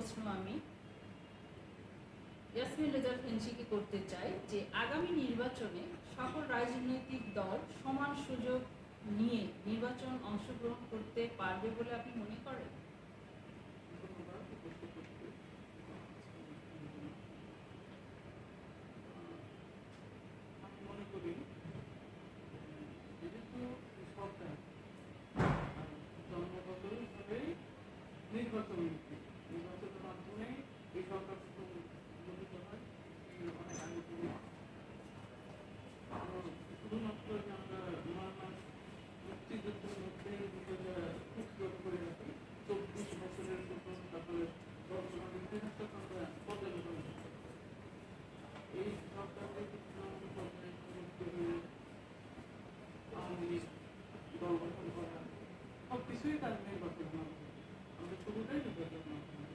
প্রশ্ন আমি ইয়াসমিন রেজা ফেন্সিকে করতে চাই যে আগামী নির্বাচনে সকল রাজনৈতিক দল সমান সুযোগ নিয়ে নির্বাচন অংশগ্রহণ করতে পারবে বলে আপনি মনে করেন? আমি মনে করি যেহেতু সরকার জন্মগতভাবে নির্বাচন নির্বাচনের মাধ্যমে এই সরকার গঠিত হয় অনেক আগে থেকে। শুধুমাত্র যে আমরা ৯ মাস মুক্তিযুদ্ধের মধ্যে বিষয়টা খুব করে রাখি, ২৪ বছরের প্রথম তারপরে বর্তমান ইতিহাসটা আমরা পর্যালোচনা করি। এই সরকারের আওয়ামী লীগ দল গঠন করা সব কিছুই তার নির্বাচন মাধ্যমে, আমাদের শুরুটাই নির্বাচন মাধ্যমে।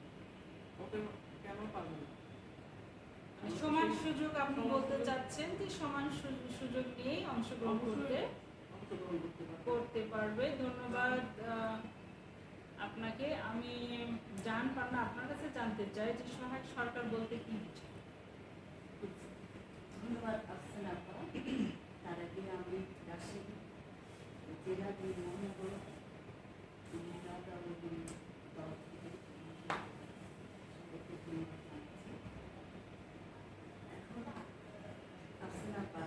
ওকে কেন পারবে না? সমান সুযোগ আপনি বলতে চাচ্ছেন যে সমান সুযোগ নিয়েই অংশগ্রহণ করতে পারবে। ধন্যবাদ আপনাকে। আমি জান পান্না আপনার কাছে জানতে চাই যে সহায়ক সরকার বলতে কি বুঝায়? ধন্যবাদ আসছেন আপনারা। তার আগে আমি রাজশাহী জেলা মহানগর এখন আসছেন আপা,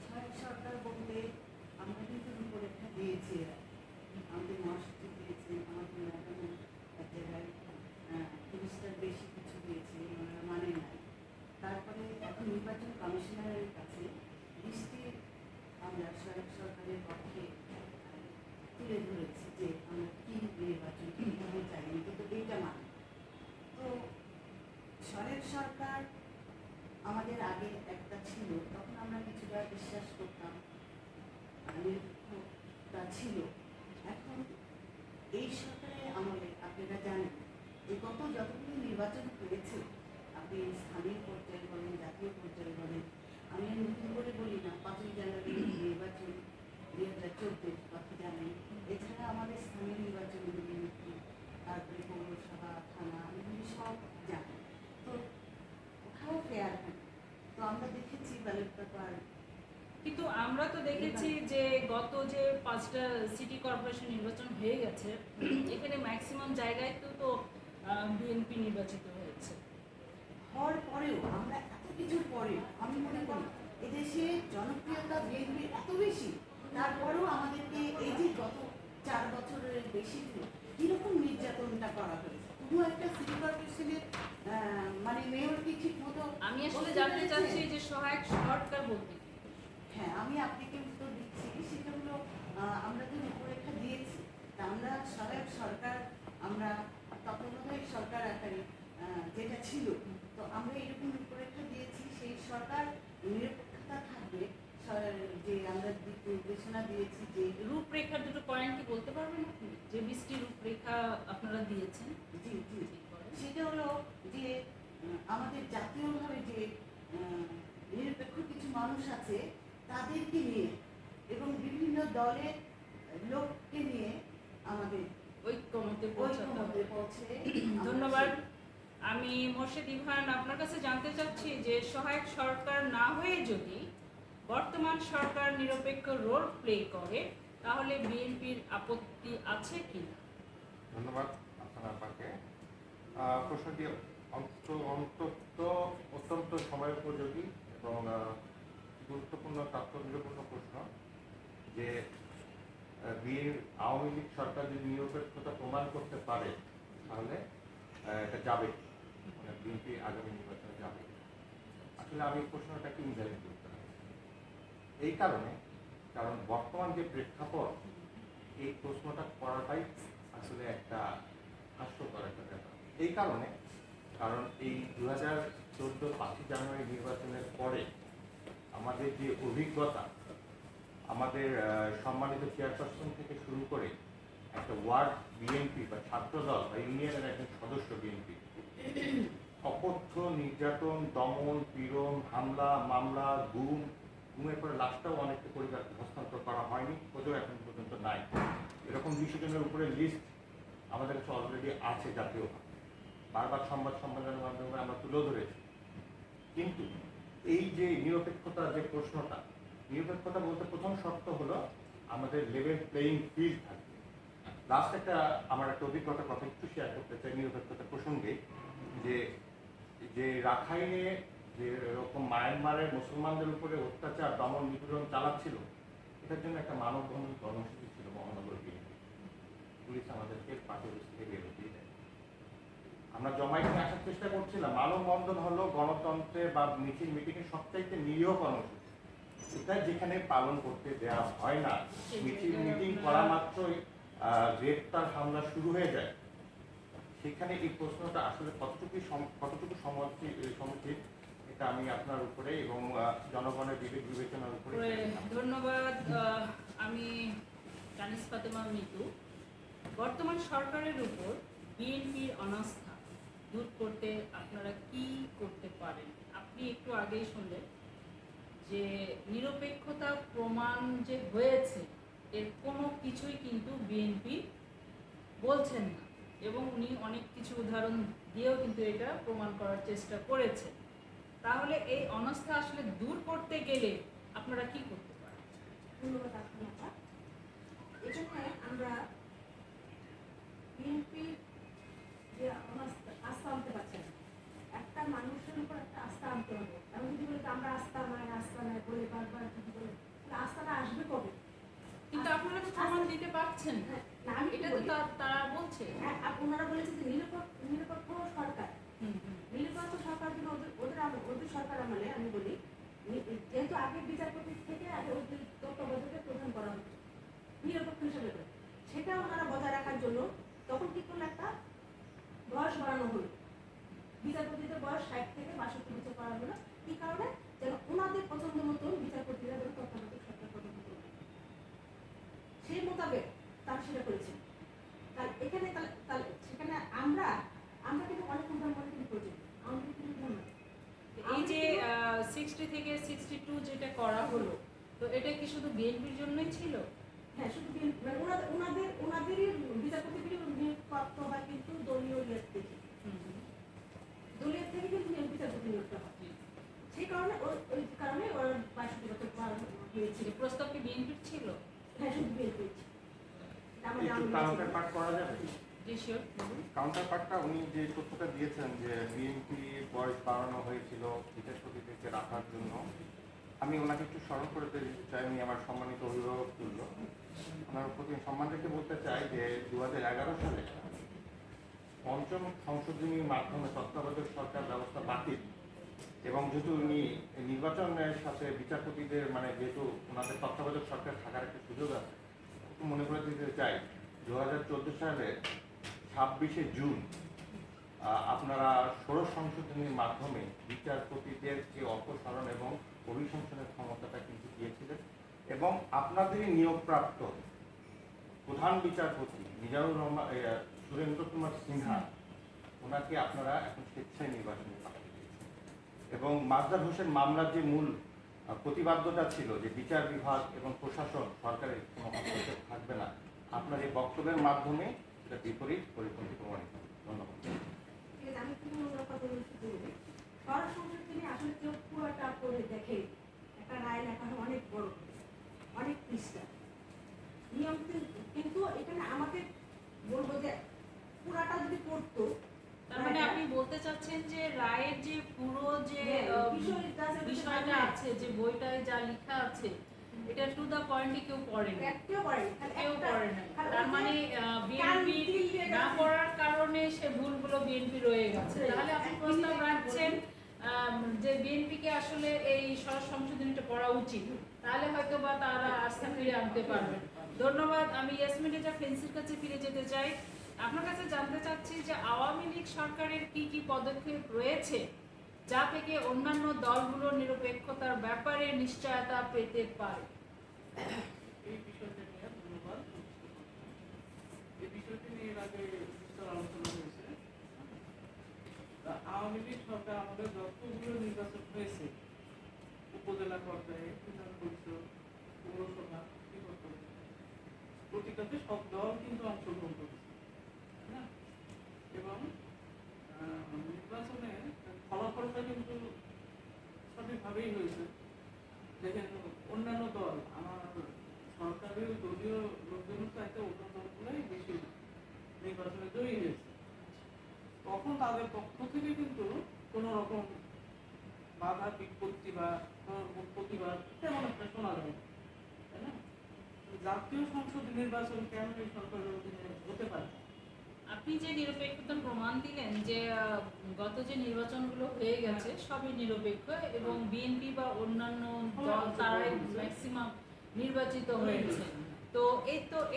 সহায়ক সরকার বলতে আমরা কিন্তু রূপরেখা দিয়েছি, আমাদের মহাসচিব দিয়েছেন, আমাদের ম্যাডাম এক জায়গায় ৩০টার বেশি কিছু দিয়েছে, ওনারা মানে নাই। তারপরে এখন নির্বাচন কমিশনারের কাছে লিস্টে আমরা সহায়ক সরকারের পক্ষে তুলে ধরেছি যে আমরা কী নির্বাচন কীভাবে চাই, কিন্তু এইটা মানে তো সহায়ক সরকার আমাদের আগে একটা ছিল, তখন আমরা কিছুটা বিশ্বাস করতাম, নিরপেক্ষতা ছিল। এখন এই সরকারের আমলে আপনারা জানেন যে গত যতগুলো নির্বাচন হয়েছে, আপনি স্থানীয় পর্যায়ে বলেন, জাতীয় পর্যায়ে বলেন, আমি নতুন করে বলি না, ৫ই জানুয়ারি নির্বাচন ২০১৪ কথা জানেন। এছাড়া আমাদের স্থানীয় নির্বাচনগুলি, তারপরে পৌরসভা, থানা, এগুলি সব জানেন। তো কোথাও ফেয়ার হয়। তো আমরা দেখেছি ব্যালট পেপার, কিন্তু আমরা তো দেখেছি যে গত যে 5টা সিটি কর্পোরেশন নির্বাচন হয়ে গেছে, এখানে ম্যাক্সিমাম জায়গায় তো বিএনপি নির্বাচিত হয়েছে। হওয়ার পরেও আমরা এত কিছুর পরে আমি মনে করি এদেশে জনপ্রিয়তা বিএনপির এত বেশি, তারপরেও আমাদেরকে এই যে গত 4 বছরের বেশি কীরকম নির্যাতনটা করা হয়েছে। তবু একটা সিটি কর্পোরেশনের মানে মেয়রকে ঠিক মতো আমি আসলে জানতে চাচ্ছি যে সহায়ক সরকার বলতে কি? হ্যাঁ, আমি আপনাকে উত্তর দিচ্ছি। সেটা হলো আমরা যে রূপরেখা দিয়েছি, তা আমরা সহায়ক সরকার, আমরা তত্ত্বাবধায়ক সরকার আকারে যেটা ছিল, তো আমরা এরকম রূপরেখা দিয়েছি। সেই সরকার নিরপেক্ষতা থাকবে, যে আমরা দিক নির্দেশনা দিয়েছি যে রূপরেখার দুটো পয়েন্ট কি বলতে পারবেন আপনি, যে 20টি রূপরেখা আপনারা দিয়েছেন? জি জি, সেটা হলো যে আমাদের জাতীয়ভাবে যে নিরপেক্ষ কিছু মানুষ আছে তাদেরকে নিয়ে এবং বিভিন্ন দলের লোককে নিয়ে আমাদের ঐক্যমতে পৌঁছে। ধন্যবাদ। আমি মোর্শেদ ইভান আপনার কাছে জানতে চাচ্ছি যে সহায়ক সরকার না হয়ে যদি বর্তমান সরকার নিরপেক্ষ রোল প্লে করে তাহলে বিএনপির আপত্তি আছে কি না? ধন্যবাদ আপনার আপনাকে। প্রশ্নটি অত্যন্ত সময় উপযোগী এবং গুরুত্বপূর্ণ তাৎপর্যপূর্ণ প্রশ্ন যে আওয়ামী লীগ সরকার যদি নিরপেক্ষতা প্রমাণ করতে পারে তাহলে এটা যাবে, মানে বিএনপি আগামী নির্বাচনে যাবে। আসলে আমি প্রশ্নটাকে ইনভ্যালিড করতে হবে এই কারণ বর্তমান যে প্রেক্ষাপট, এই প্রশ্নটা করাটাই আসলে একটা হাস্যকর একটা ব্যাপার। এই কারণ এই 2014 5ই জানুয়ারি নির্বাচনের পরে আমাদের যে অভিজ্ঞতা, আমাদের সম্মানিত চেয়ারপারসন থেকে শুরু করে একটা ওয়ার্ড বিএনপি বা ছাত্রদল বা ইউনিয়নের একজন সদস্য বিএনপি অকথ্য নির্যাতন, দমন, পীড়ন, হামলা, মামলা, গুমের পরে লাশটাও অনেকটা পরিবারকে হস্তান্তর করা হয়নি, ওদের এখন পর্যন্ত নাই। এরকম 200 জনের উপরে লিস্ট আমাদের কাছে অলরেডি আছে জাতীয়ভাবে। বারবার সংবাদ সম্মেলনের মাধ্যমে আমরা তুলেও ধরেছি। কিন্তু এই যে নিরপেক্ষতার যে প্রশ্নটা, নিরপেক্ষতা বলতে প্রথম শর্ত হলো আমাদের লেভেল প্লেইং ফিল্ড থাকবে। লাস্ট আমার একটা অভিজ্ঞতার কথা একটু শেয়ার করতে চাই নিরপেক্ষতা প্রসঙ্গে, যে যে রাখাইনে যে এরকম মায়ানমারের মুসলমানদের উপরে অত্যাচার দমন নিপীড়ন চালাচ্ছিল, এটার জন্য একটা মানববন্ধন কর্মসূচি ছিল মহানগর বিএনপি। পুলিশ আমাদেরকে পার্টি অফিস থেকে বের হতে দেয়। আমরা জমায়েতে আসার চেষ্টা করছিলাম। মানববন্ধন হলো গণতন্ত্রে বা মিছিল মিটিংয়ের সবচাইতে নিরীহ কর্মসূচি, এটা যেখানে পালন করতে দেওয়া হয় না। মিছিল মিটিং করা মাত্রই গ্রেপ্তার হামলা শুরু হয়ে যায়। সেখানে এই প্রশ্নটা আসলে কতটুকু সমুচিত, এটা আমি আপনার উপরে এবং জনগণের বিবেক বিবেচনার উপরে। ধন্যবাদ। আমি কানিস ফাতেমা মিতু। বর্তমান সরকারের উপর বিএনপির অনাস্থা দূর করতে আপনারা কি করতে পারেন? আপনি একটু আগেই শুনলেন যে নিরপেক্ষতা প্রমাণ যে হয়েছে এর কোনো কিছুই কিন্তু বিএনপি বলছেন না, এবং উনি অনেক কিছু উদাহরণ দিয়েও কিন্তু এটা প্রমাণ করার চেষ্টা করেছে। তাহলে এই অনাস্থা আসলে দূর করতে গেলে আপনারা কি করতে পারেন? ধন্যবাদ আপনারা। এখানে আমরা বিএনপি যে আস্থা আনতে পারছে না, একটা মানুষের উপর একটা আস্থা আনতে হবে। আমি যদি বলি আমরা আস্থা নাই বলে বারবার যদি বলে, তাহলে আস্থাটা আসবে কবে? কিন্তু আপনারা তো প্রমাণ দিতে পারছেন না। না, আমি এটা তো তারা বলছে। হ্যাঁ, ওনারা বলেছে যে নিরপেক্ষ সরকার। নিরপেক্ষ সরকার জন্য ওদের সরকার আমলে আমি বলি, যেহেতু আগে বিচারপতি থেকে আগে ওদের তত্ত্বাবধায়কে প্রদান করা হতো নিরপেক্ষ হিসেবে, সেটা ওনারা বজায় রাখার জন্য তখন কি করলো, একটা বয়স বাড়ানো হলো। বিচারপতিদের বয়স 60 থেকে 62 বছর করা হলো। কি কারণে? যেন ওনাদের পছন্দ মতো বিচারপতিরা যেন তত্ত্বাবধায়ক সরকার প্রদান করতে পারে, সেই মোতাবেক তারা সেটা করেছে। তাহলে এখানে তাহলে সেখানে আমরা কিন্তু অনেক উদাহরণ কিন্তু প্রয়োজন। আমাদের কিন্তু উদাহরণ এই যে 60 থেকে 62 যেটা করা হলো, তো এটা কি শুধু বিএনপির জন্যই ছিল? হ্যাঁ, শুধু মানে ওনাদেরই বিচারপতিগুলি নিয়োগপ্রাপ্ত হয় কিন্তু দলীয় ইয়ের থেকে। দলীয় থেকে কিন্তু বিচারপতি নিয়োগটা হয়। সেই কারণে ওই কারণে ওরা 62 বছর হয়েছিল। প্রস্তাব কি বিএনপির ছিল? হ্যাঁ, শুধু বিএনপি। কাউন্টার পার্ট করা যাবে? জি শিওর। কাউন্টার পার্টটা উনি যে তথ্যটা দিয়েছেন যে বিএনপি বয়স বাড়ানো হয়েছিল বিচারপতিদেরকে রাখার জন্য, আমি ওনাকে একটু স্মরণ করে দিতে চাই। আমি আমার সম্মানিত অভিভাবক তুল্য ওনার প্রতি সম্মান রেখে বলতে চাই যে 2011 সালে পঞ্চম সংশোধনীর মাধ্যমে তত্ত্বাবধায়ক সরকার ব্যবস্থা বাতিল, এবং যেহেতু উনি নির্বাচনের সাথে বিচারপতিদের যেহেতু ওনাদের তত্ত্বাবধায়ক সরকার থাকার একটা সুযোগ আছে, একটু মনে করে দিতে চাই 2014 সালে 26শে জুন আপনারা ষোড়শ সংশোধনীর মাধ্যমে বিচারপতিদের যে অপসারণ এবং অভিশংসনের ক্ষমতাটা কিন্তু দিয়েছিলেন, এবং আপনাদেরই নিয়োগপ্রাপ্ত প্রধান বিচারপতি মিজানুর রহমান সুরেন্দ্র কুমার সিনহা, ওনাকে আপনারা এখন স্বেচ্ছায় নির্বাচনে পাঠিয়ে দিয়েছেন। এবং মাজদার হোসেন মামলার যে মূল প্রতিবাদ্যতা ছিল যে বিচার বিভাগ এবং প্রশাসন সরকারের কোনো হস্তক্ষেপ থাকবে না, আপনার এই বক্তব্যের মাধ্যমে এটা বিপরীত পরিপন্থী প্রমাণিত হবে। ধন্যবাদ। আমি কিন্তু কথা বলতে শুরু করি। ষড় সংশোধনী আসলে কেউ পুরোটা পড়ে দেখে, একটা রায় লেখা হয় অনেক বড়, অনেক পৃষ্ঠা নিয়ম, কিন্তু এখানে আমাকে বলবো যে পুরাটা যদি পড়তো, তার মানে আপনি বলতে চাচ্ছেন যে রায়ের যে পুরো যে বিষয়টা আছে, যে বইটায় যা লেখা আছে, এটা টু দা পয়েন্টে কেউ পড়ে না, কেউ পড়ে না। তার মানে বিএনপি না পড়ার কারণে সে ভুলগুলো বিএনপি রয়ে গেছে। তাহলে আপনি প্রস্তাব রাখছেন যে বিএনপিকে আসলে এই ষড় সংশোধনীটা পড়া উচিত, তাহলে হয়তো বা তারা আস্থা ফিরে আনতে পারবে। ধন্যবাদ। আমি ইয়াসমিন রেজা ফেন্সির কাছে ফিরে যেতে চাই। আপনার কাছে জানতে চাচ্ছি যে আওয়ামী লীগ সরকারের কি কি পদক্ষেপ রয়েছে যা থেকে অন্যান্য দলগুলো নিরপেক্ষতার ব্যাপারে নিশ্চয়তা পেতে পারে? এই বিষয়টা নিয়ে ধন্যবাদ। এই বিষয়টি নিয়ে এর আগে বিস্তার আলোচনা হয়েছে। আওয়ামী লীগ সরকার আমাদের যতগুলো নির্বাচন হয়েছে, উপজেলা পর্যায়ে, বিধান পরিষদ, পৌরসভা, প্রতিটাতে সব দল কিন্তু অংশগ্রহণ করেছে, এবং ভাবেই হয়েছে। দেখেন অন্যান্য দল আমার সরকারের দলীয় লোকজনের চাইতে অন্য দলগুলোই বেশি নির্বাচনে জয়ী হয়েছে। তখন তাদের পক্ষ থেকে কিন্তু কোনো রকম বাধা বিপত্তি বা প্রতিবাদ তেমন একটা শোনা যায় না, তাই না? জাতীয় সংসদ নির্বাচন কেন এই সরকারের অধীনে হতে পারে? আপনি যে নিরপেক্ষতার প্রমাণ দিলেন যে গত যে নির্বাচনগুলো হয়ে গেছে সবই নিরপেক্ষ এবং বিএনপি বা অন্যান্য দল তারাই ম্যাক্সিমাম নির্বাচিত হয়েছে। তো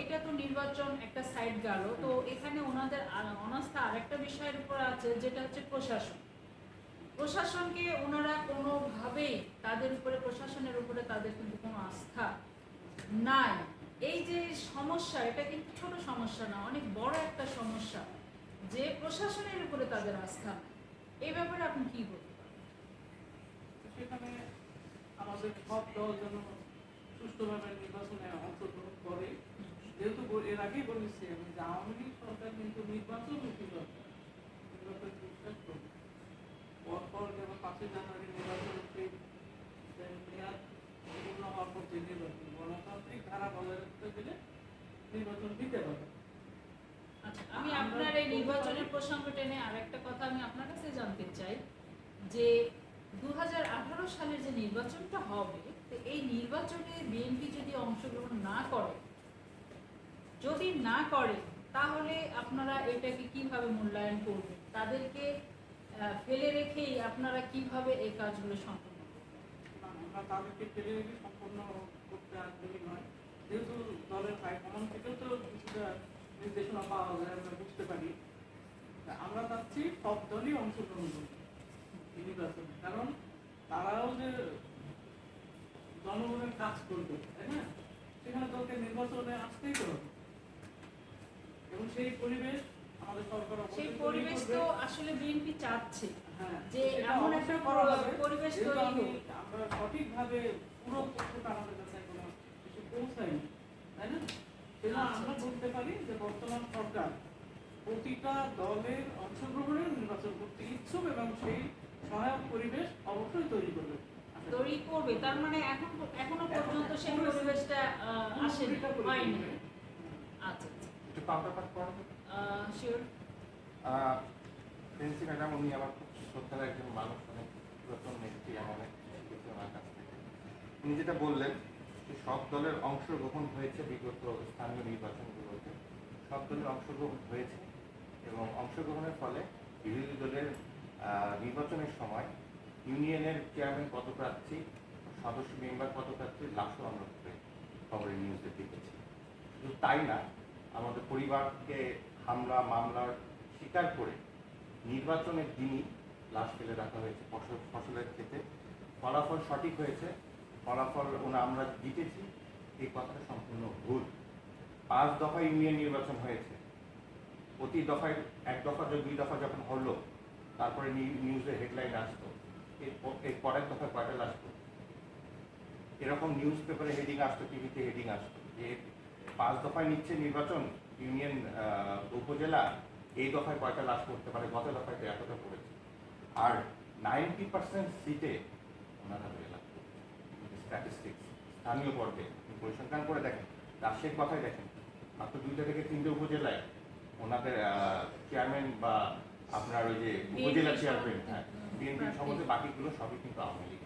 এটা তো নির্বাচন একটা সাইড গেল। তো এখানে ওনাদের অনাস্থা আরেকটা বিষয়ের উপর আছে, যেটা হচ্ছে প্রশাসন। প্রশাসনকে ওনারা কোনোভাবেই প্রশাসনের উপরে তাদের কিন্তু কোনো আস্থা নাই। এই যে সমস্যা, এটা কিন্তু ছোট সমস্যা না, অনেক বড় একটা সমস্যা যে প্রশাসনের উপরে তাদের আস্থা নাই। এই ব্যাপারে আপনি কি বলতে পারেন? সেখানে আমাদের সব দল যেন সুষ্ঠুভাবে নির্বাচনে অংশগ্রহণ করে। যেহেতু এর আগেই বলেছি আমি যে আওয়ামী লীগ সরকার কিন্তু নির্বাচনমুখী সরকার, নির্বাচন বিশ্বাস করবে। পরপর যেমন 5ই জানুয়ারি নির্বাচন সেই মেয়াদ পূর্ণ হওয়ার পর যে নির্বাচন গণতান্ত্রিক ধারা বজায় রাখতে গেলে নির্বাচন দিতে পারে। আচ্ছা, আমি আপনার এই নির্বাচনের প্রসঙ্গ টেনে আরেকটা কথা আমি আপনার কাছে জানতে চাই যে 2018 সালের যে নির্বাচনটা হবে, তো এই নির্বাচনে বিএনপি যদি অংশগ্রহণ না করে তাহলে আপনারা এটাকে কিভাবে মূল্যায়ন করবেন? তাদেরকে ফেলে রেখেই আপনারা কিভাবে এই কাজগুলো সম্পন্ন করবেন? আমরা তাদেরকে ফেলে রেখে সম্পূর্ণ করতে আগ্রহী নয়। যেহেতু দলের হাইকমান্ড থেকেও তো কিছুটা নির্দেশনা পাওয়া যায়, আমরা বুঝতে পারি। আমরা চাচ্ছি সব দলই অংশগ্রহণ করবে নির্বাচনে, কারণ তারাও যে জনগণের কাজ করবে, তাই না? সেখানে দলকে নির্বাচনে আসতেই হবে এবং সেই পরিবেশ আমাদের সরকার সেই পরিবেশ তো আসলে বিএনপি চাচ্ছে হ্যাঁ, যে সেটা এমন একটা অবশ্যই করা হবে। পরিবেশ যেহেতু তৈরি আমি হোক। আমরা সঠিকভাবে পুরো তথ্যটা আমাদের কাছে এখনো কিছু পৌঁছায়নি, তাই না? সেজন্য আমরা বলতে পারি যে বর্তমান সরকার প্রতিটা দলের অংশগ্রহণের নির্বাচন করতে ইচ্ছুক এবং সেই সহায়ক পরিবেশ অবশ্যই তৈরি করবে। তার মানে এখনো পর্যন্ত সেই পরিবেশটা আসেনি, হয়নি। আচ্ছা একটু কাউন্টারপার্ট করেন। শিওর। প্রিন্সি ম্যাডাম উনি আমার খুব শ্রদ্ধার একজন মানুষ, অনেক পুরাতন নেত্রী, আমি অনেক শিখেছি ওনার কাছ থেকে। উনি যেটা বললেন যে সব দলের অংশগ্রহণ হয়েছে বিগত স্থানীয় নির্বাচনগুলোতে, সব দলের অংশগ্রহণ হয়েছে এবং অংশগ্রহণের ফলে বিরোধী দলের নির্বাচনের সময় ইউনিয়নের চেয়ারম্যান পদপ্রার্থী, সদস্য মেম্বার পদপ্রার্থী লাশও আমরা খবরের নিউজে দেখেছি। শুধু তাই না, আমাদের পরিবারকে হামলা মামলার স্বীকার করে নির্বাচনের দিনই লাশ ফেলে রাখা হয়েছে ফসলের ক্ষেতে। ফলাফল সঠিক হয়েছে, ফলাফল আমরা জিতেছি, এই কথাটা সম্পূর্ণ ভুল। 5 দফা ইউনিয়ন নির্বাচন হয়েছে, প্রতি দফায় 1 দফা 2 দফা যখন হলো তারপরে নিউজে হেডলাইন আসতো, এর পরের দফায় কয়টা আসতো, এরকম নিউজ পেপারে হেডিং আসতো, টিভিতে হেডিং আসতো যে 5 দফায় নিচ্ছে নির্বাচন ইউনিয়ন উপজেলা, এই দফায় কয়টা লাশ করতে পারে, গত দফায় এতটা পড়েছে। আর 90% সিটে ওনারা স্ট্যাটিস্টিক্স স্থানীয় পর্যায়ে পরিসংখ্যান করে দেখেন, রাজশাহীর কথাই দেখেন, মাত্র 2 থেকে 3টে উপজেলায় ওনাদের চেয়ারম্যান বা আপনার ওই যে উপজেলা চেয়ারম্যান, হ্যাঁ বিএনপির সম্বন্ধে, বাকিগুলো সবই কিন্তু আওয়ামী লীগ।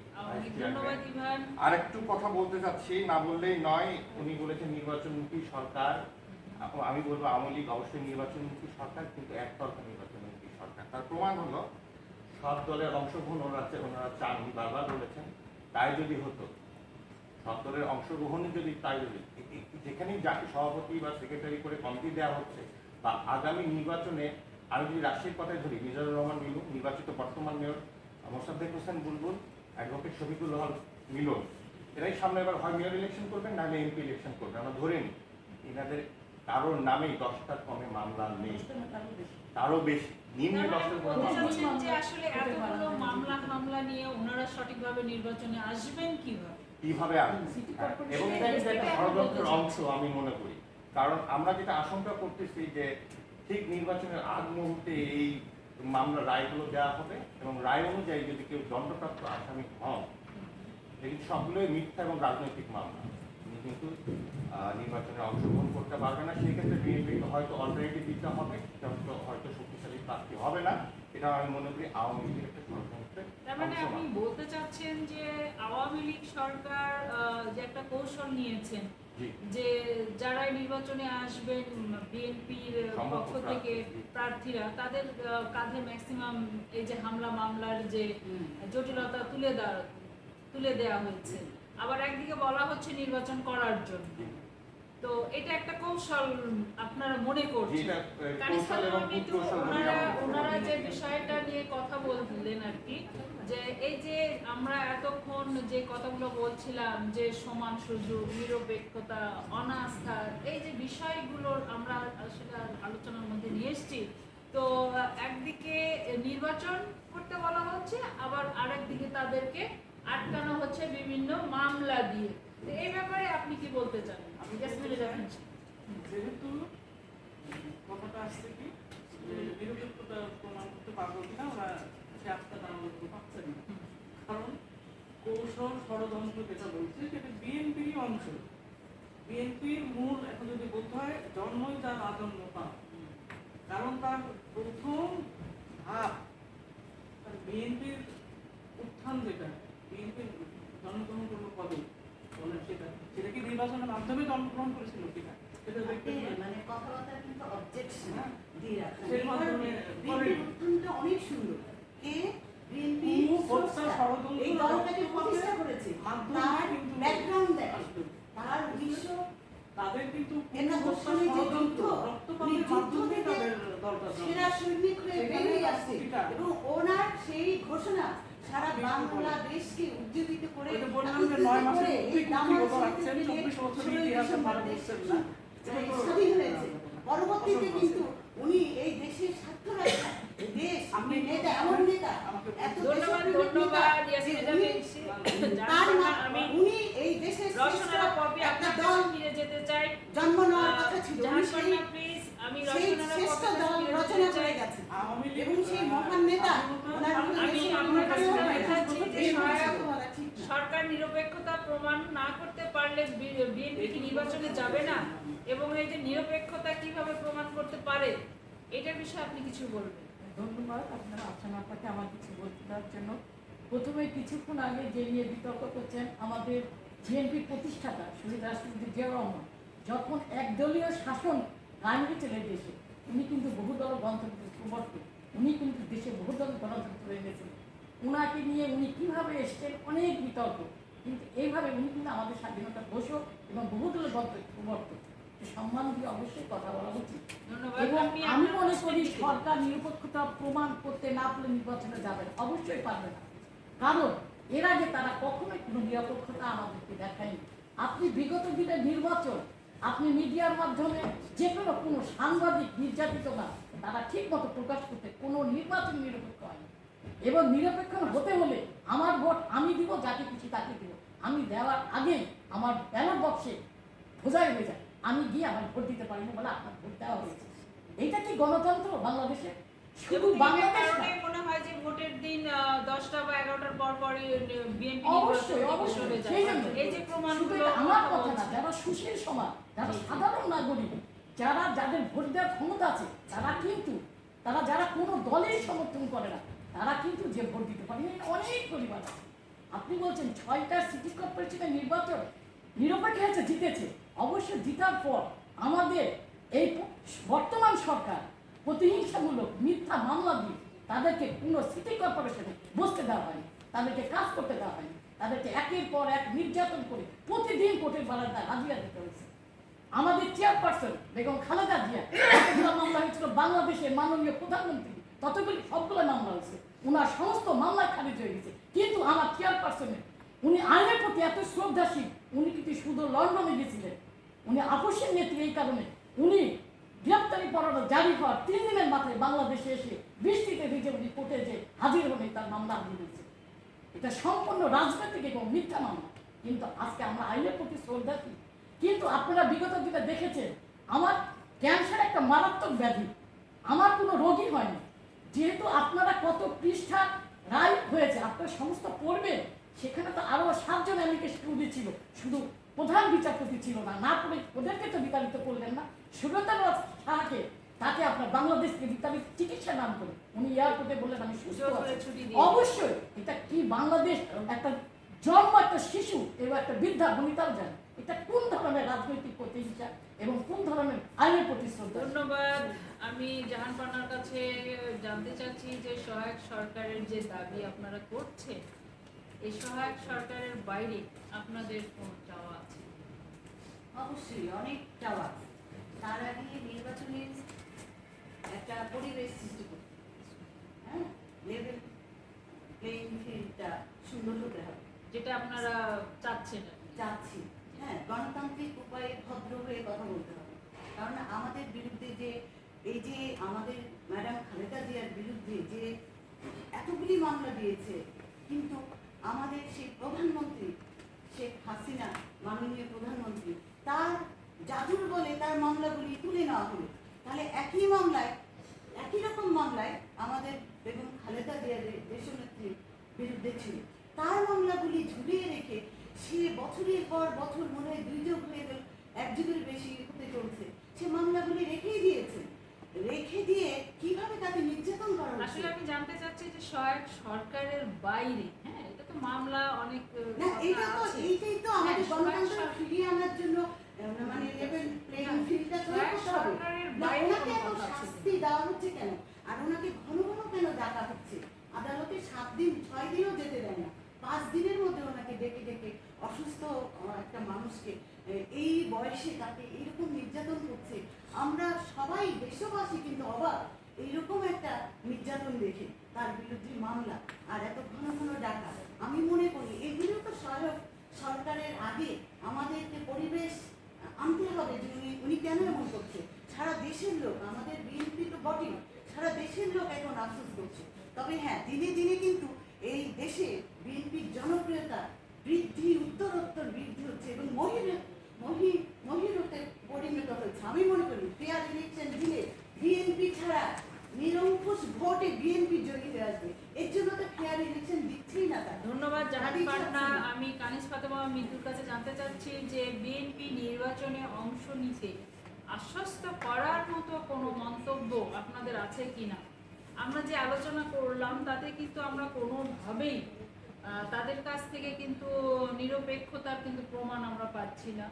আর একটু কথা বলতে চাচ্ছি, না বললেই নয়। উনি বলেছেন নির্বাচনমুখী সরকার, আমি বলবো আওয়ামী লীগ অবশ্যই নির্বাচনমুখী সরকার, কিন্তু একতরফা নির্বাচনমুখী সরকার। তার প্রমাণ হলো সব দলের অংশগ্রহণ ওনারা চান, বারবার বলেছেন। তাই যদি হতো, সব দলের অংশগ্রহণে যদি তাই যদি যেখানেই যাকে সভাপতি বা সেক্রেটারি করে কমিটি দেওয়া হচ্ছে, বা আগামী নির্বাচনে আমি যদি রাজশাহীর কথায় ধরি, মিজানুর রহমান মিলন নির্বাচিত বর্তমান মেয়র, মোসাদ্দেক হোসেন বুলবুল, অ্যাডভোকেট শফিকুল হক মিলন, এরাই সামনে এবার হয় মেয়র ইলেকশন করবেন, নাহলে এমপি ইলেকশন করবেন। আমরা ধরে নিই এনাদের কারোর নামেই 10টার কমে মামলা নেই, তারও বেশি, নিম্ন 10টার যে আসলে এতগুলো মামলা নিয়ে ওনারা সঠিকভাবে নির্বাচনে আসবেন কিভাবে আসবেন, এবং এটা কিন্তু একটা ষড়যন্ত্রের অংশ আমি মনে করি। কারণ আমরা যেটা আশঙ্কা করতেছি যে ঠিক নির্বাচনের আগ মুহূর্তে এই মামলা রায়গুলো দেওয়া হবে এবং রায় অনুযায়ী যদি কেউ দণ্ডপ্রাপ্ত আসামি হন কিন্তু সবগুলোই মিথ্যা এবং রাজনৈতিক মামলা। তিনি কিন্তু নির্বাচনে অংশগ্রহণ করতে পারবে না। সেক্ষেত্রে বিএনপিকে হয়তো অল্টারনেটিভ দিতে হবে, সেটা হয়তো শক্তিশালী প্রার্থী হবে না। এটা আমি মনে করি আওয়ামী লীগের একটা ষড়যন্ত্রের তার মানে অংশ আপনি মাত্র। বলতে চাচ্ছেন যে আওয়ামী লীগ সরকার যে একটা কৌশল নিয়েছেন জি, যে যারা নির্বাচনে আসবেন বিএনপির সম্ভাব্য পক্ষ থেকে প্রার্থী, জি। প্রার্থীরা তাদের কাঁধে ম্যাক্সিমাম এই যে হামলা মামলার যে জটিলতা তুলে দেওয়া হয়েছে। আবার একদিকে বলা হচ্ছে নির্বাচন করার জন্য। জি। তো এটা একটা কৌশল আপনারা মনে জি, করছেন। এটা কানিজ কৌশল এবং খান, একটু কূটকৌশল বলে ওনারা যে বিষয়টা নিয়ে কথা বললেন আর কি, যে এই যে আমরা এতক্ষণ যে কথাগুলো বলছিলাম যে সমান সুযোগ, নিরপেক্ষতা, অনাস্থা, এই যে বিষয়গুলোর আমরা আসলে আলোচনার মধ্যে নিয়ে এসেছি। তো একদিকে নির্বাচন করতে বলা হচ্ছে, আবার আরেকদিকে তাদেরকে আটকানো হচ্ছে বিভিন্ন মামলা দিয়ে। তো এই ব্যাপারে আপনি কি বলতে চান? আমি জাসমিন জাহান। যেহেতু কথাটা আসছে কি যে নিরপেক্ষতা প্রমাণ করতে পারবো কিনা, ওরা সে আস্থাটা আমাদের পাচ্ছে না। কারণ কৌশল ষড়যন্ত্র যেটা বলছে সেটা বিএনপিরই অংশ। বিএনপির মূল এখন যদি বলতে হয় জন্মই তার আজন্ম পাপ। কারণ তার প্রথম ধাপ তার বিএনপির উত্থান, যেটা বিএনপির জন্মগ্রহণ করলো কবে বলেন, সেটা কি নির্বাচনের মাধ্যমে জন্মগ্রহণ করেছিল কিনা সেটা দেখতে আপনি হবে। মানে কথাবার্তা কিন্তু অবজেকশন দিয়ে রাখেন। সেই মাধ্যমে বিএনপির উত্থানটা অনেক সুন্দর। কে? বিএনপি হত্যা ষড়যন্ত্র এই দলটাকে প্রতিষ্ঠা করেছে। তার ব্যাকগ্রাউন্ড দেখেন। তার 1900 তাদের কিন্তু একাদশে যে যুদ্ধ, উনি যুদ্ধ থেকে সেরা সৈনিক হয়ে বেরিয়ে আসছে এবং ওনার সেই ঘোষণা সারা বাংলাদেশকে উজ্জীবিত করে ওই যে বললাম যে 9 মাসের মধ্যেই কুক্ষি গোপন রাখছেন, 24 বছরের ইতিহাসে ভারত বলছেন না। স্বাধীন হয়েছে। পরবর্তীতে কিন্তু উনি এই দেশের স্বার্থ রক্ষা, দেশ আপনি নেতা, এমন নেতা, এত ধন্যবাদ, দেশপ্রেমিক নেতা ধন্যবাদ যে ইয়াসমিন উনি জাহান। তার আমি উনি এই দেশের শ্রেষ্ঠ রচনা পপি একটা আপনার দল কাছে ফিরে যেতে চাই। জন্ম নেওয়ার কথা ছিল। উনি সেই জাহান প্লিজ, আমি সেই রচনা শ্রেষ্ঠ পপি দল ফিরে রচনা যেতে করে চাই। গেছে আওয়ামী লীগ এবং সেই মহান নেতা ওনার আমি দেশের আপনার কাছে উন্নয়ন জানতে হয় না। চাচ্ছি যে এই সহায়ক বলা ঠিক না। সরকার নিরপেক্ষতা প্রমাণ না করতে পারলে বিএনপি কি নির্বাচনে যাবে না, এবং এই যে নিরপেক্ষতা কিভাবে প্রমাণ করতে পারে এটার বিষয়ে আপনি কিছু বলবেন? ধন্যবাদ আপনার আলোচনাটাকে আমার কিছু বলতে দেওয়ার জন্য। প্রথমে কিছুক্ষণ আগে যে নিয়ে বিতর্ক করছেন আমাদের বিএনপির প্রতিষ্ঠাতা শহীদ রাষ্ট্রপতি জিয়াউর রহমান যখন একদলীয় শাসন কায়েম হয়েছিল এই দেশে, উনি কিন্তু বহুদল গণতন্ত্রের প্রবর্তক, উনি কিন্তু দেশে বহুদল গণতন্ত্র এনেছিলেন। উনাকে নিয়ে উনি কীভাবে এসছেন অনেক বিতর্ক, কিন্তু এইভাবে উনি কিন্তু আমাদের স্বাধীনতা ঘোষক এবং বহুদল গণতন্ত্রের প্রবর্তক। সম্মান দিয়ে অবশ্যই কথা বলা উচিত। ধন্যবাদ। এবং আপনি আমি আপনার মনে প্রশ্নের করি দিকে সরকার নিরপেক্ষতা প্রমাণ করতে না পারলে নির্বাচনে যাবে না, অবশ্যই পারবে না। কারণ এর আগে তারা কখনোই কোনো নিরপেক্ষতা আমাদেরকে দেখায়নি। আপনি বিগত দিনের নির্বাচন আপনি মিডিয়ার মাধ্যমে যে কোনো সাংবাদিক নির্যাতিত না, তারা ঠিক মতো প্রকাশ করতে কোনো নির্বাচন নিরপেক্ষ হয়নি। এবং নিরপেক্ষ হতে হলে আমার ভোট আমি দিব, যাকে খুশি তাকে দিব। আমি দেওয়ার আগেই আমার ব্যালট বক্সে বোঝাই হয়ে যায়, আমি গিয়ে আমার ভোট দিতে পারিনি বলে আপনার ভোট দেওয়া হয়েছে। এইটা কি গণতন্ত্র বাংলাদেশে? শুধু এবং এই বাংলাদেশ না, কারণে মনে হয় যে ভোটের দিন 10টা বা 11টার পর পরই বিএনপি অবশ্যই অবশ্যই সেই জন্য এই যে শুধু প্রমাণগুলো এটা আমার কথা না, যারা সুশীল সমাজ, যারা সাধারণ নাগরিক, যাদের ভোট দেওয়ার ক্ষমতা আছে, যারা কোনো দলের সমর্থন করে না, তারা কিন্তু যে ভোট দিতে পারে না, অনেক পরিবার আছে। আপনি বলছেন 6টা সিটি কর্পোরেশনের নির্বাচন নিরপেক্ষ হয়েছে, জিতেছে। অবশ্য জিতার পর আমাদের এই বর্তমান সরকার প্রতিহিংসামূলক মিথ্যা মামলা দিয়ে তাদেরকে কোনো সিটি কর্পোরেশনে বসতে দেওয়া হয়নি, তাদেরকে কাজ করতে দেওয়া হয়নি, তাদেরকে একের পর এক নির্যাতন করে প্রতিদিন কোর্টের বারান্দায় হাজিরা দিতে হয়েছে। আমাদের চেয়ারপারসন বেগম খালেদা জিয়া যতগুলো মামলা হয়েছিল বাংলাদেশের মাননীয় প্রধানমন্ত্রী, ততগুলি সবগুলো মামলা হয়েছে, ওনার সমস্ত মামলা খারিজ হয়ে গেছে। কিন্তু আমার চেয়ারপারসনের উনি আইনের প্রতি এত শ্রদ্ধাশীল, উনি কিন্তু শুধু লন্ডনে গেছিলেন, উনি আপোষের নেত্রী। এই কারণে উনি গ্রেপ্তারি পরোয়ানা জারি হওয়ার 3 দিনের মাথায় বাংলাদেশে এসে বৃষ্টিতে ভিজে উনি কোর্টে যে হাজির হলে তার মামলা দিয়েছে। এটা সম্পূর্ণ রাজনৈতিক এবং মিথ্যা মামলা। কিন্তু আজকে আমরা আইনের প্রতি শ্রদ্ধাশীল। কিন্তু আপনারা বিগত দিনে দেখেছেন আমার ক্যান্সার একটা মারাত্মক ব্যাধি, আমার কোনো রোগী হয়নি। যেহেতু আপনারা কত পৃষ্ঠা রায় হয়েছে আপনারা সমস্ত পড়বেন, সেখানে তো আরো 7 জন অ্যামিকাস কিউরি ছিল, শুধু প্রধান বিচারপতি ছিল না, না করে ওদেরকে তো বিতাড়িত করলেন না। সুব্রত শাহকে তাকে আপনার বাংলাদেশকে বিতাড়িত চিকিৎসা নাম করে উনি এয়ারপোর্টে বললেন আমি সুস্থ জোর করে আছি। ছুটি দিয়ে অবশ্যই এটা কি বাংলাদেশ একটা জন্ম একটা শিশু এবং একটা বৃদ্ধা বনিতাও জানে এটা কোন ধরনের রাজনৈতিক প্রতিহিংসা এবং কোন ধরনের আইনের প্রতি শ্রদ্ধা। ধন্যবাদ। আমি জাহান পান্নার কাছে জানতে চাচ্ছি যে সহায়ক সরকারের যে দাবি আপনারা করছেন, এই সহায়ক সরকারের বাইরে আপনাদের কোনো চাওয়া আছে? অবশ্যই অনেক চাওয়া। তার আগে নির্বাচনের একটা পরিবেশ সৃষ্টি করতে, হ্যাঁ, লেভেল প্লেইং ফিল্ডটা সুন্দর হতে হবে, যেটা আপনারা চাচ্ছেন আর কি। চাচ্ছি। হ্যাঁ, গণতান্ত্রিক উপায়ে ভদ্র হয়ে কথা বলতে হবে। কারণ আমাদের বিরুদ্ধে যে এই যে আমাদের ম্যাডাম খালেদা জিয়ার বিরুদ্ধে যে এতগুলি মামলা দিয়েছে, কিন্তু আমাদের সেই প্রধানমন্ত্রী শেখ হাসিনা, মাননীয় প্রধানমন্ত্রী, তার জাদুর বলে তার মামলাগুলি তুলে নেওয়া হলো। তাহলে একই মামলায়, একই রকম মামলায় আমাদের বেগম খালেদা জিয়ার দেশনেত্রীর বিরুদ্ধে ছিল, তার মামলাগুলি ঝুলিয়ে রেখে সে বছরের পর বছর, মনে হয় 2 যুগ হয়ে গেল, 1 যুগের বেশি হতে চলছে, সে মামলাগুলি রেখেই দিয়েছে। রেখে দিয়ে কিভাবে তাকে নির্যাতন করা হচ্ছে? আসলে আমি জানতে চাচ্ছি যে সহায়ক সরকারের বাইরে, হ্যাঁ, এটা তো মামলা অনেক না, এটা তো আছে। এইটাই তো আমাদের হ্যাঁ, গণতন্ত্র সহায়ক ফিরিয়ে আনার জন্য মানে লেভেল প্লেইং ফিল্ডটা তৈরি সহায়ক করতে হবে। সরকারের না, বাইরে ওনাকে কোনো এত কথা আছে শাস্তি দেওয়া হচ্ছে কেন? আর ওনাকে ঘন ঘন কেন ডাকা হচ্ছে? আদালতে 7 দিন 6 দিনও যেতে দেয় না, 5 দিনের মধ্যে ওনাকে ডেকে ডেকে অসুস্থ একটা মানুষকে এই বয়সে তাকে এইরকম নির্যাতন করছে। আমরা সবাই দেশবাসী কিন্তু অবাক এইরকম একটা নির্যাতন দেখে, তার বিরুদ্ধে মামলা আর এত ঘন ঘন ডাকা। আমি মনে করি এগুলো তো সহায়ক সরকারের আগে আমাদেরকে পরিবেশ আনতে হবে যে উনি কেন এমন করছে। সারা দেশের লোক, আমাদের বিএনপি তো বটেই, সারা দেশের লোক এখন আফসোস করছে। তবে হ্যাঁ, দিনে দিনে কিন্তু এই দেশে বিএনপির জনপ্রিয়তা বৃদ্ধি, উত্তরোত্তর বৃদ্ধি হচ্ছে এবং মহিরতে পরিণত হচ্ছে। আমি মনে করি ফেয়ার ইলেকশন দিলে বিএনপি ছাড়া নিরঙ্কুশ ভোটে বিএনপি জয়ী হয়ে আসবে। এর জন্য তো ফেয়ার ইলেকশন দিচ্ছেই না তারা। ধন্যবাদ জাহান দিচ্ছেই পান্না। না। আমি কানিজ ফাতেমা মৃত্যুর কাছে জানতে চাচ্ছি যে বিএনপি নির্বাচনে অংশ নিতে আশ্বস্ত করার মতো কোনো মন্তব্য আপনাদের আছে কিনা? আমরা যে আলোচনা করলাম তাতে কিন্তু আমরা কোনোভাবেই তাদের কাছ থেকে কিন্তু নিরপেক্ষতার কিন্তু প্রমাণ আমরা পাচ্ছি না,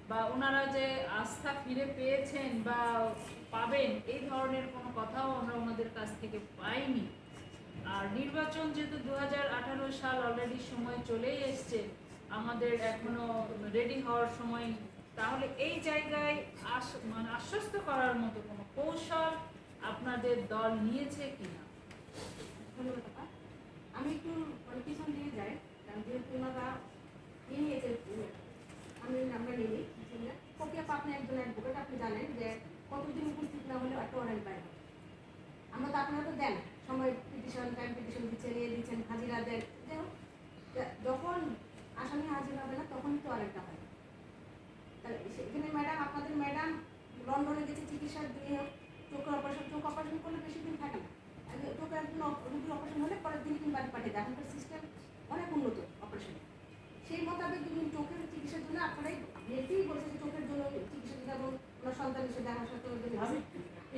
বা ওনারা যে আস্থা ফিরে পেয়েছেন বা পাবেন এই ধরনের কোনো কথাও আমরা ওনাদের কাছ থেকে পাইনি। আর নির্বাচন যেহেতু 2018 সাল অলরেডি সময় চলেই এসছে, আমাদের এখনো রেডি হওয়ার সময়, তাহলে এই জায়গায় মানে আশ্বস্ত করার মতো কোনো কৌশল আপনাদের দল নিয়েছে কিনা? ধন্যবাদ আপা। আমি একটু পিছন দিয়ে যাই, কারণ যেহেতু ওনারা নিয়েছে, আমরা নিই কপি আপা, আপনি একজন অ্যাডভোকেট, আপনি জানেন যে কতদিন উপস্থিত না হলে একটা ওয়ারেন্ট পাই না। আমরা তো, আপনারা তো দেন সময়, পিটিশন টাইম পিটিশন দিচ্ছেন, দিচ্ছেন, হাজিরা দেন, যখন আসামি হাজির হবে না তখনই তো ওয়ারেন্টটা হয়। তাহলে সেখানে ম্যাডাম, আপনাদের ম্যাডাম লন্ডনে গেছে চিকিৎসার দিয়ে, চোখ অপারেশন করলে বেশি দিন থাকে না। চোখের একজন রুগীর অপারেশন হলে পরের দিন কিন্তু বাড়ি পাঠিয়ে দেয়। এখনকার সিস্টেম অনেক উন্নত অপারেশনে। সেই মোতাবেক যদি চোখের চিকিৎসার জন্য আপনারাই যেতেই বলেছে যে চোখের জন্য চিকিৎসা দিতে এবং ওনার সন্তান এসে দেখার সাথে আমি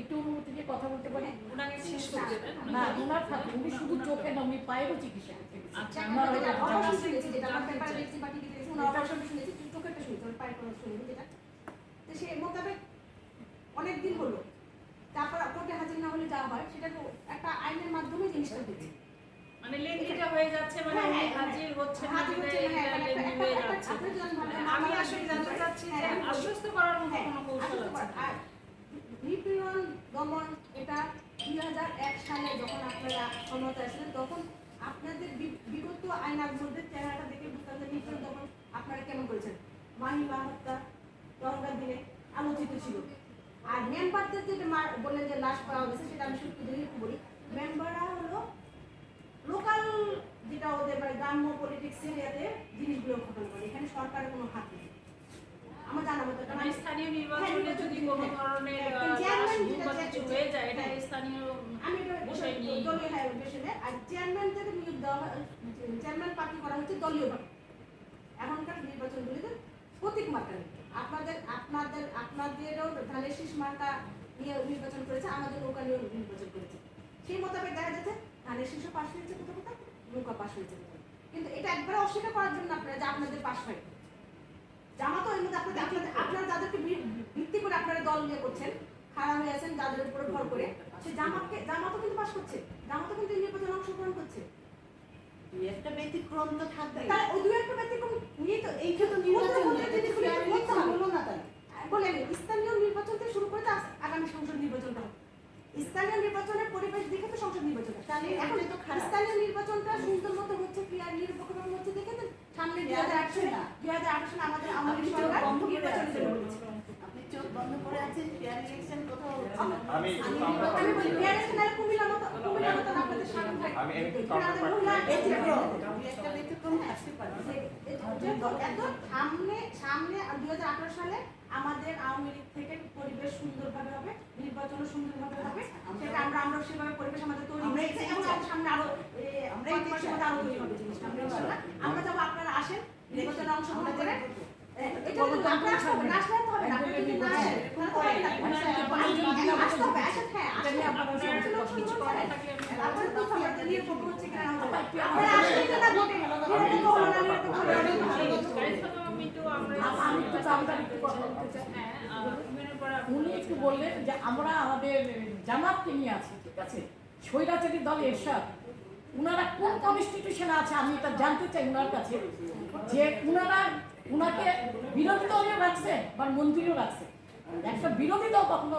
একটু থেকে কথা বলতে পারি? ওনাকে শেষ করতে দেন। না, ওনার থাকে, উনি শুধু চোখে না, উনি পায়েরও চিকিৎসা করতে গেছেন। আচ্ছা, ওনার ওই যে অপারেশন শুনেছি, যেটা আমার পেপারে দেখছি পাঠিয়ে দিয়েছি, ওনার অপারেশন শুনেছি, চোখেরটা শুনেছি, ওনার পায়ের কথা শুনেছি যেটা। তো সেই মোতাবেক অনেক দিন হলো, তারপর কোর্টে হাজির না হলে যা হয় সেটা তো একটা আইনের মাধ্যমে জিনিসটা হচ্ছে। মানে লেনদেনটা হয়ে যাচ্ছে, মানে হ্যাঁ, উনি হ্যাঁ, হাজির হচ্ছে না, হাজির হচ্ছে না, হ্যাঁ, মানে লেনদেন হয়ে যাচ্ছে। আমি আসলে জানতে চাচ্ছি যে আশ্বস্ত করার মতো কোনো কৌশল আছে কিনা? আর নিপীড়ন দমন, এটা 2001 সালে যখন আপনারা ক্ষমতায় আসলেন, তখন আপনাদের বিগত আইনাগুলোদের চেহারাটা দেখে বুঝতে হবে নিপীড়ন দমন আপনারা কেমন করেছেন। মাহিমা হত্যা দরকার দিনে আলোচিত ছিল। আর মেম্বারদের যেটা বললেন যে লাশ পাওয়া গেছে, সেটা আমি সত্যি দিনে বলি, মেম্বাররা হলো লোকাল, যেটা ওদের মানে গ্রাম্য পলিটিক্স এরিয়াতে জিনিসগুলো ঘটনা করে, এখানে সরকারের কোনো হাত নেই আমার জানা মতো। মানে স্থানীয় নির্বাচনে যদি কোনো ধরনের চেয়ারম্যান কিছু হয়ে যায়, এটা স্থানীয় আমি বিষয় নিয়ে দলীয় বেশনে আর চেয়ারম্যান থেকে নিয়োগ দেওয়া হয়, চেয়ারম্যান প্রার্থী করা হচ্ছে দলীয়ভাবে। এখনকার নির্বাচনগুলিতে প্রতীক মার্কা নেই। আপনাদেরও ধানের শীষ মার্কা নিয়ে নির্বাচন করেছে, আমাদের নৌকা নিয়ে নির্বাচন করেছে। সেই মোতাবেক দেখা যাচ্ছে ধানের শীষও পাশ হয়েছে কোথাও কোথাও, নৌকা পাশ হয়েছে কোথাও। কিন্তু এটা একবারে অস্বীকার করার জন্য আপনারা যে আপনাদের পাশ হয়, জামাতও এর মধ্যে আপনারা যাদেরকে ভিত্তি করে আপনারা দল নিয়ে করছেন, খাড়া হয়ে আছেন যাদের উপরে ভর করে, সে জামাতও কিন্তু পাশ করছে, জামাতও কিন্তু নির্বাচনে অংশগ্রহণ করছে। দুই একটা ব্যতিক্রম তো থাকবে। তাহলে ওই দুই একটা ব্যতিক্রম নিয়ে তো এই ক্ষেত্রে নির্বাচন হলো না। তাহলে বলে আমি স্থানীয় নির্বাচন থেকে শুরু করে তো আগামী সংসদ নির্বাচনটা হবে। স্থানীয় নির্বাচনের পরিবেশ দেখে তো সংসদ নির্বাচন। তাহলে এখন এটা তো খারাপ। স্থানীয় নির্বাচনটা সুন্দর মতো হচ্ছে, ক্লিয়ার নিরপেক্ষভাবে হচ্ছে দেখেছেন। সামনে 2008 সালে আমাদের আওয়ামী লীগ সরকার নির্বাচনের জন্য বলেছে। আপনি চোখ বন্ধ করে আছেন, ফেয়ার ইলেকশন কোথাও হচ্ছে না। আমি আমি বলি ফেয়ার ইলেকশন কুমিল্লার মতো আপনাদের সামনে থাকে। আমি একটু এখানে আমাদের counterpart মহিলা ব্যতিক্রম, দুই একটা ব্যতিক্রম থাকতে পারে। একদম সামনে 2018 সালে আমাদের আওয়ামী লীগ থেকে পরিবেশ সুন্দরভাবে হবে, নির্বাচনও সুন্দরভাবে হবে। সেটা আমরা সেভাবে পরিবেশ আমাদের তৈরি হয়েছে এবং আমাদের সামনে আরো আমরা আরো তৈরি হবে জিনিসটা। আমরা যাবো, আপনারা আসেন, নির্বাচনে অংশগ্রহণ করেন। এটা কিন্তু আপনারা আসতে হবে, না আসলে তো হবে না। আপনারা যদি না আসেন, তাহলে তো হবে না। আসতে হবে, আসেন, হ্যাঁ, আসেন। নির্বাচনে অংশগ্রহণ করেন। তারপরে তো আমাদের নিরপেক্ষ হচ্ছে কিনা না হচ্ছে। আপনারা আসেন কিনা ভোটে, নিরপেক্ষ হলো না, নিরপেক্ষ হলো না। আমি একটু চামচার একটু কথা বলতে চাই। উনি একটু বললেন যে আমরা আমাদের জামাতকে নিয়ে আছি, ঠিক আছে, স্বৈরাচারী দল এরশাদ, উনারা কোন কনস্টিটিউশনে আছে আমি এটা জানতে চাই উনার কাছে, যে উনাকে বিরোধী দলীয় রাখছে বা মন্ত্রীও রাখছে। একটা বিরোধী দল কখনো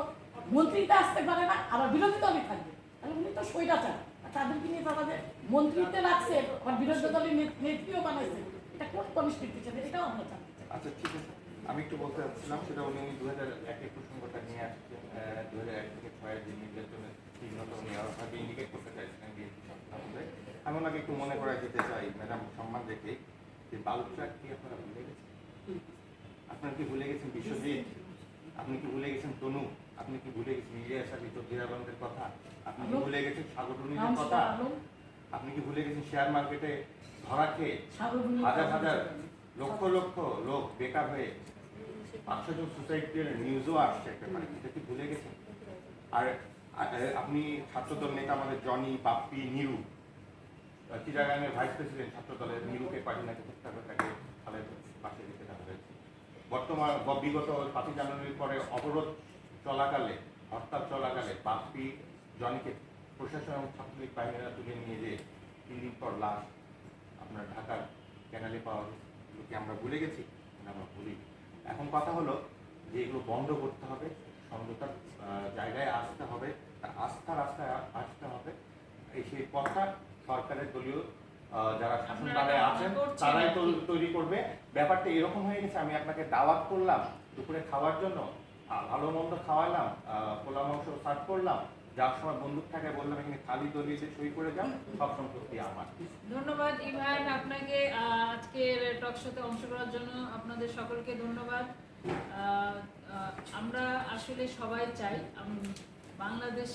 মন্ত্রীতে আসতে পারে না, আবার বিরোধী দলই থাকবে, তাহলে উনি তো স্বৈরাচার। তাদেরকে নিয়ে তারা যে মন্ত্রীতে রাখছে বা বিরোধী দলের নেত্রীও বানাইছে, এটা কোন কনস্টিটিউশনে, এটাও আমরা জানতে চাই। আচ্ছা, ঠিক আছে, আমি একটু বলতে চাচ্ছিলাম সেটা উনি 2001 প্রসঙ্গটা নিয়ে আসছেন। 2001 থেকে 6 যে নির্বাচনের চিহ্নটা উনি আরোভাবে ইন্ডিকেট করতে চাইছিলেন বিএনপি সম্বন্ধে। আমি ওনাকে একটু মনে করাই দিতে চাই, ম্যাডাম, সম্মান রেখে, যে বালুচা কি আপনারা ভুলে গেছেন? আপনারা কি ভুলে গেছেন বিশ্বজিৎ? আপনি কি ভুলে গেছেন তনু? আপনি কি ভুলে গেছেন ইলিয়াস আলী চৌধুরীর কথা? আপনি কি ভুলে গেছেন সাগরুনির কথা? আপনি কি ভুলে গেছেন শেয়ার মার্কেটে ধরা খেয়ে হাজার হাজার লক্ষ লক্ষ লোক বেকার হয়ে 500 জন সুসাইডের নিউজও আসছে একটা, মানে এটা কি ভুলে গেছেন? আর আপনি ছাত্রদল নেতা আমাদের জনি, বাপ্পি, নিরু, চিটাগাংয়ের ভাইস প্রেসিডেন্ট ছাত্রদলের নিরুকে পার্টি নাকি হত্যা করে তাকে খালের পাশে রেখে দেওয়া হয়েছে। বিগত 5 জানুয়ারির পরে অবরোধ চলাকালে, হরতাল চলাকালে বাপ্পি, জনিকে প্রশাসন এবং ছাত্রলীগ বাহিনীরা তুলে নিয়ে যে 3 দিন পর লাশ আপনার ঢাকার ক্যানালে পাওয়া গেছে। এগুলো কি আমরা ভুলে গেছি? আমরা ভুলি। এখন কথা হলো যে এগুলো বন্ধ করতে হবে, সমঝোতার জায়গায় আসতে হবে, আস্থার রাস্তায় আসতে হবে। সেই পথটা সরকারের দলীয় যারা শাসনকালে আছেন তারাই তৈরি করবে। ব্যাপারটা এরকম হয়ে গেছে, আমি আপনাকে দাওয়াত করলাম দুপুরে খাওয়ার জন্য, ভালো মন্দ খাওয়ালাম, পোলা মাংস সার্ভ করলাম, যার সময় বন্দুক থাকে বললাম এখানে খালি দলিলে সই করে যান, সব সম্পত্তি আমার। ধন্যবাদ ইভান আপনাকে আজকের টক শোতে অংশ করার জন্য। আপনাদের সকলকে ধন্যবাদ। আমরা আসলে সবাই চাই বাংলাদেশ